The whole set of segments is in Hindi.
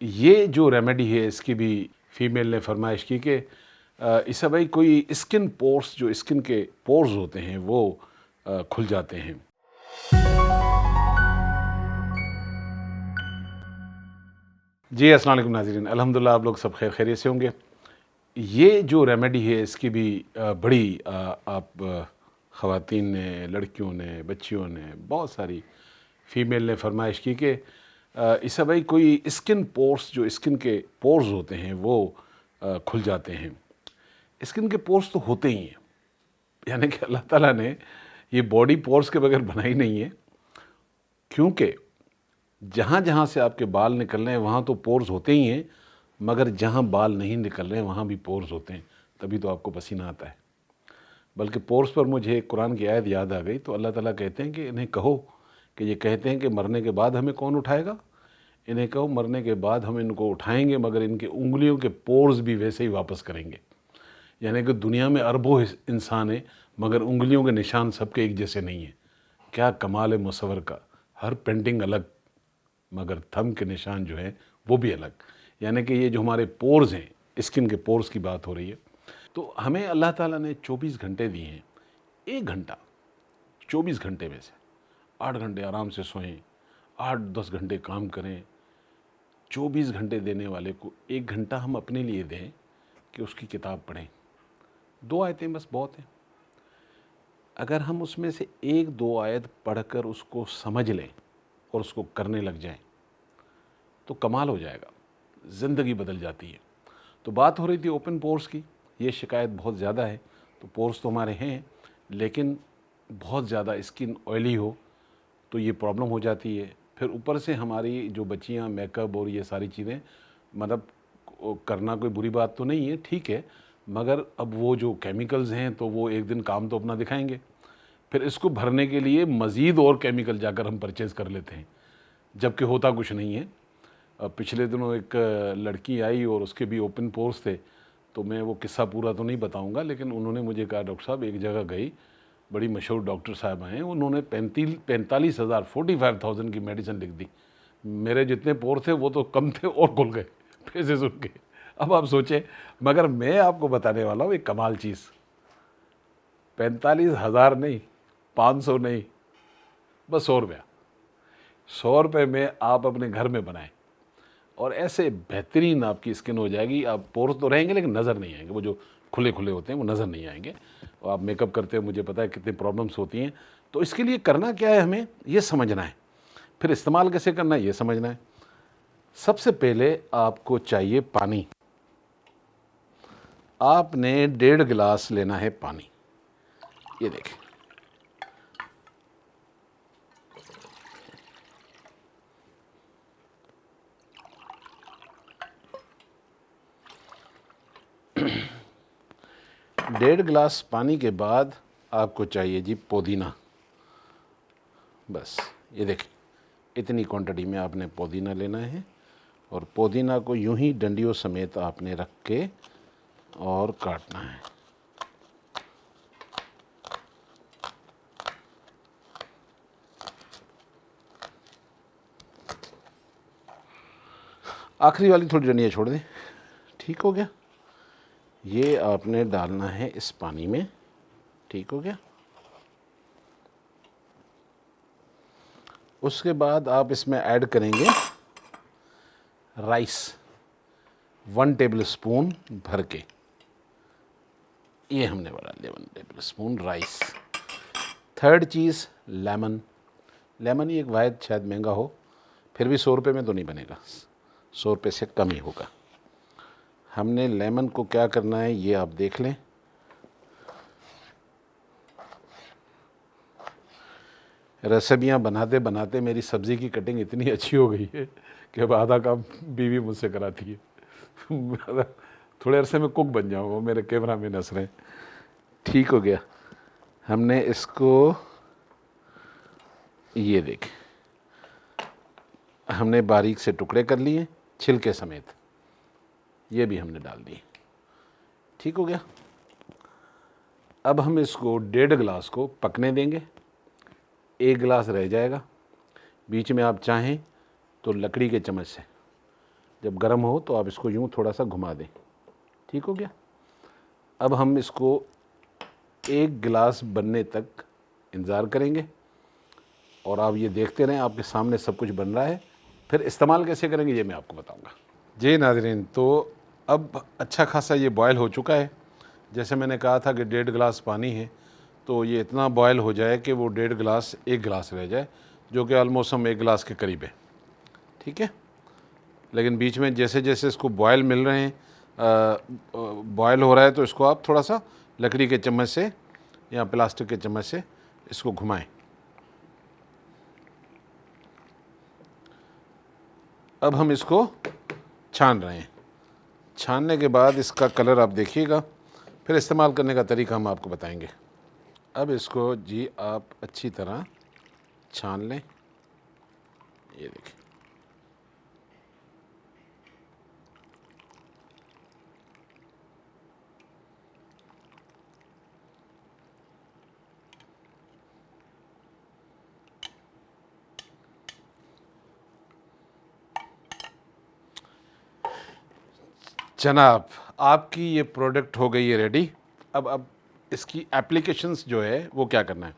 ये जो रेमेडी है इसकी भी फीमेल ने फरमाइश की कि इससे भाई कोई स्किन पोर्स, जो स्किन के पोर्स होते हैं वो खुल जाते हैं। जी अस्सलाम वालेकुम नाज़रीन, अल्हम्दुलिल्लाह आप लोग सब खैर खैरियत से होंगे। ये जो रेमेडी है इसकी भी बड़ी आप ख़वातीन ने, लड़कियों ने, बच्चियों ने, बहुत सारी फीमेल ने फरमाइश की कि इससे भाई कोई स्किन पोर्स, जो स्किन के पोर्स होते हैं वो खुल जाते हैं। स्किन के पोर्स तो होते ही हैं, यानी कि अल्लाह ताला ने ये बॉडी पोर्स के बगैर बनाई नहीं है, क्योंकि जहाँ जहाँ से आपके बाल निकल रहे हैं वहाँ तो पोर्स होते ही हैं, मगर जहाँ बाल नहीं निकल रहे हैं वहाँ भी पोर्स होते हैं, तभी तो आपको पसीना आता है। बल्कि पोर्स पर मुझे एक कुरान की आयत याद आ गई, तो अल्लाह ताला कहते हैं कि इन्हें कहो कि ये कहते हैं कि मरने के बाद हमें कौन उठाएगा, इन्हें कहो मरने के बाद हम इनको उठाएंगे, मगर इनके उंगलियों के पोर्स भी वैसे ही वापस करेंगे। यानी कि दुनिया में अरबों इंसान हैं, मगर उंगलियों के निशान सबके एक जैसे नहीं हैं। क्या कमाल है मुसव्वर का, हर पेंटिंग अलग, मगर थंब के निशान जो है वो भी अलग। यानी कि ये जो हमारे पोर्स हैं, स्किन के पोर्स की बात हो रही है, तो हमें अल्लाह ताला ने 24 घंटे दिए हैं। 1 घंटा 24 घंटे में से 8 घंटे आराम से सोएं, 8-10 घंटे काम करें। 24 घंटे देने वाले को 1 घंटा हम अपने लिए दें कि उसकी किताब पढ़ें। 2 आयतें बस बहुत हैं। अगर हम उसमें से 1-2 आयत पढ़कर उसको समझ लें और उसको करने लग जाएं तो कमाल हो जाएगा, ज़िंदगी बदल जाती है। तो बात हो रही थी ओपन पोर्स की। ये शिकायत बहुत ज़्यादा है, तो पोर्स तो हमारे हैं, लेकिन बहुत ज़्यादा स्किन ऑयली हो तो ये प्रॉब्लम हो जाती है। फिर ऊपर से हमारी जो बच्चियां मेकअप और ये सारी चीज़ें, मतलब करना कोई बुरी बात तो नहीं है, ठीक है, मगर अब वो जो केमिकल्स हैं तो वो एक दिन काम तो अपना दिखाएंगे। फिर इसको भरने के लिए मज़ीद और केमिकल जाकर हम परचेज़ कर लेते हैं, जबकि होता कुछ नहीं है। पिछले दिनों एक लड़की आई और उसके भी ओपन पोर्स थे, तो मैं वो किस्सा पूरा तो नहीं बताऊंगा, लेकिन उन्होंने मुझे कहा डॉक्टर साहब एक जगह गई, बड़ी मशहूर डॉक्टर साहब हैं, उन्होंने 45,000 45,000 की मेडिसिन लिख दी। मेरे जितने पोर थे वो तो कम थे और खुल गए पैसे सुन के। अब आप सोचें, मगर मैं आपको बताने वाला हूँ एक कमाल चीज़। 45,000 नहीं, 500 नहीं, बस 100 रुपया। 100 रुपये में आप अपने घर में बनाएं और ऐसे बेहतरीन आपकी स्किन हो जाएगी। आप पोर्स तो रहेंगे लेकिन नज़र नहीं आएंगे, वो जो खुले खुले होते हैं वो नज़र नहीं आएंगे। और आप मेकअप करते हो, मुझे पता है कितनी प्रॉब्लम्स होती हैं। तो इसके लिए करना क्या है, हमें ये समझना है, फिर इस्तेमाल कैसे करना है ये समझना है। सबसे पहले आपको चाहिए पानी। आपने 1.5 गिलास लेना है पानी। ये देखें, डेढ़ गिलास पानी के बाद आपको चाहिए जी पुदीना। बस ये देखें, इतनी क्वांटिटी में आपने पुदीना लेना है और पुदीना को यूं ही डंडियों समेत आपने रख के और काटना है। आखिरी वाली थोड़ी डंडियाँ छोड़ दें, ठीक हो गया। ये आपने डालना है इस पानी में, ठीक हो गया। उसके बाद आप इसमें ऐड करेंगे राइस, 1 टेबल स्पून भर के। ये हमने बना लिया 1 टेबल स्पून राइस। थर्ड चीज़ लेमन। लेमन ही एक वायद शायद महंगा हो, फिर भी 100 रुपये में तो नहीं बनेगा, 100 रुपये से कम ही होगा। हमने लेमन को क्या करना है ये आप देख लें। रेसिपियाँ बनाते बनाते मेरी सब्ज़ी की कटिंग इतनी अच्छी हो गई है कि अब आधा काम बीवी मुझसे कराती है। थोड़े अरसे में कुक बन जाऊँगा, मेरे कैमरा में हंस रहे हैं। ठीक हो गया। हमने इसको, ये देखें, हमने बारीक से टुकड़े कर लिए छिलके समेत, ये भी हमने डाल दिए। ठीक हो गया। अब हम इसको 1.5 गिलास को पकने देंगे। 1 गिलास रह जाएगा। बीच में आप चाहें तो लकड़ी के चम्मच से जब गर्म हो तो आप इसको यूँ थोड़ा सा घुमा दें। ठीक हो गया। अब हम इसको 1 गिलास बनने तक इंतज़ार करेंगे और आप ये देखते रहें, आपके सामने सब कुछ बन रहा है। फिर इस्तेमाल कैसे करेंगे ये मैं आपको बताऊंगा। जी नाज़रीन, तो अब अच्छा खासा ये बॉयल हो चुका है। जैसे मैंने कहा था कि 1.5 गिलास पानी है, तो ये इतना बॉयल हो जाए कि वो 1.5 गिलास 1 गिलास रह जाए, जो कि ऑलमोस्ट हम 1 गिलास के करीब है। ठीक है। लेकिन बीच में जैसे जैसे इसको बॉयल मिल रहे हैं, बॉयल हो रहा है, तो इसको आप थोड़ा सा लकड़ी के चम्मच से या प्लास्टिक के चम्मच से इसको घुमाएं। अब हम इसको छान रहे हैं। छानने के बाद इसका कलर आप देखिएगा, फिर इस्तेमाल करने का तरीका हम आपको बताएंगे। अब इसको जी आप अच्छी तरह छान लें। ये देखिए, जनाब आपकी ये प्रोडक्ट हो गई है रेडी। अब इसकी एप्लीकेशंस जो है वो क्या करना है,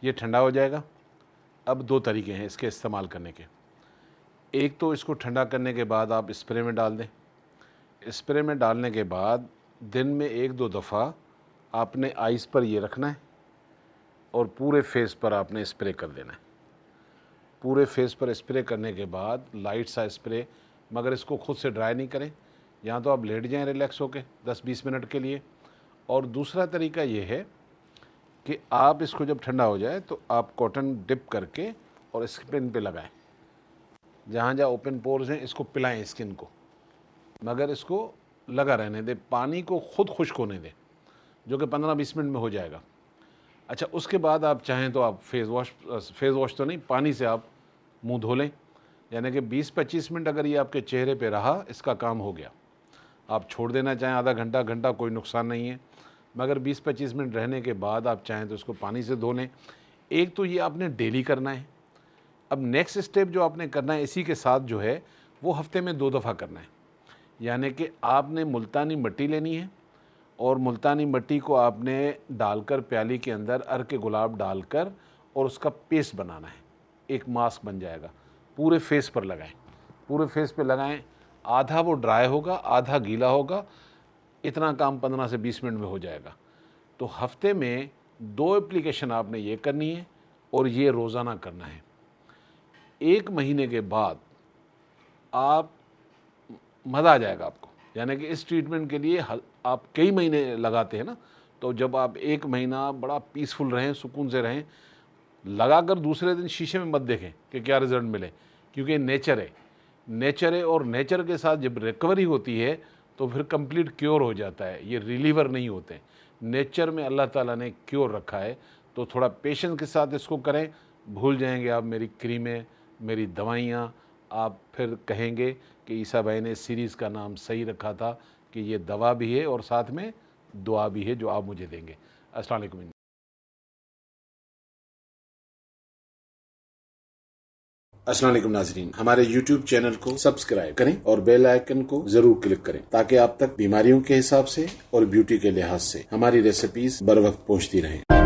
ये ठंडा हो जाएगा। अब 2 तरीके हैं इसके इस्तेमाल करने के। एक तो इसको ठंडा करने के बाद आप स्प्रे में डाल दें। स्प्रे में डालने के बाद दिन में 1-2 दफ़ा आपने आइस पर ये रखना है और पूरे फेस पर आपने स्प्रे कर देना है। पूरे फेस पर स्प्रे करने के बाद लाइट सा स्प्रे, मगर इसको खुद से ड्राई नहीं करें। यहाँ तो आप लेट जाएं रिलैक्स होके 10-20 मिनट के लिए। और दूसरा तरीका ये है कि आप इसको जब ठंडा हो जाए तो आप कॉटन डिप करके और स्किन पे लगाएं। जहाँ जहाँ ओपन पोर्स हैं इसको पिलाएं स्किन को, मगर इसको लगा रहने दें। पानी को खुद खुश्क होने दें, जो कि 15-20 मिनट में हो जाएगा। अच्छा, उसके बाद आप चाहें तो आप फेस वॉश तो नहीं, पानी से आप मुंह धो लें। यानी कि 20-25 मिनट अगर ये आपके चेहरे पे रहा, इसका काम हो गया। आप छोड़ देना चाहें आधा घंटा, कोई नुकसान नहीं है, मगर 20-25 मिनट रहने के बाद आप चाहें तो इसको पानी से धो लें। एक तो ये आपने डेली करना है। अब नेक्स्ट स्टेप जो आपने करना है इसी के साथ जो है वो हफ्ते में 2 दफ़ा करना है। यानी कि आपने मुल्तानी मिट्टी लेनी है और मुल्तानी मिट्टी को आपने डालकर प्याली के अंदर अर्क गुलाब डालकर और उसका पेस्ट बनाना है। एक मास्क बन जाएगा। पूरे फेस पर लगाएं, पूरे फेस पे लगाएं। आधा वो ड्राई होगा, आधा गीला होगा। इतना काम 15 से 20 मिनट में हो जाएगा। तो हफ्ते में 2 एप्लीकेशन आपने ये करनी है और ये रोज़ाना करना है। 1 महीने के बाद आप मज़ा आ जाएगा आपको। यानी कि इस ट्रीटमेंट के लिए आप कई महीने लगाते हैं ना, तो जब आप 1 महीना बड़ा पीसफुल रहें, सुकून से रहें, लगाकर दूसरे दिन शीशे में मत देखें कि क्या रिज़ल्ट मिले, क्योंकि नेचर है और नेचर के साथ जब रिकवरी होती है तो फिर कंप्लीट क्योर हो जाता है। ये रिलीवर नहीं होते। नेचर में अल्लाह ताला ने क्योर रखा है, तो थोड़ा पेशेंस के साथ इसको करें। भूल जाएंगे आप मेरी क्रीमें, मेरी दवाइयाँ। आप फिर कहेंगे कि ईसा भाई ने सीरीज़ का नाम सही रखा था कि ये दवा भी है और साथ में दुआ भी है जो आप मुझे देंगे। अस्सलाम वालेकुम। अस्सलाम वालेकुम नाज़रीन, हमारे YouTube चैनल को सब्सक्राइब करें और बेल आइकन को जरूर क्लिक करें ताकि आप तक बीमारियों के हिसाब से और ब्यूटी के लिहाज से हमारी रेसिपीज बर वक्त पहुँचती रहें।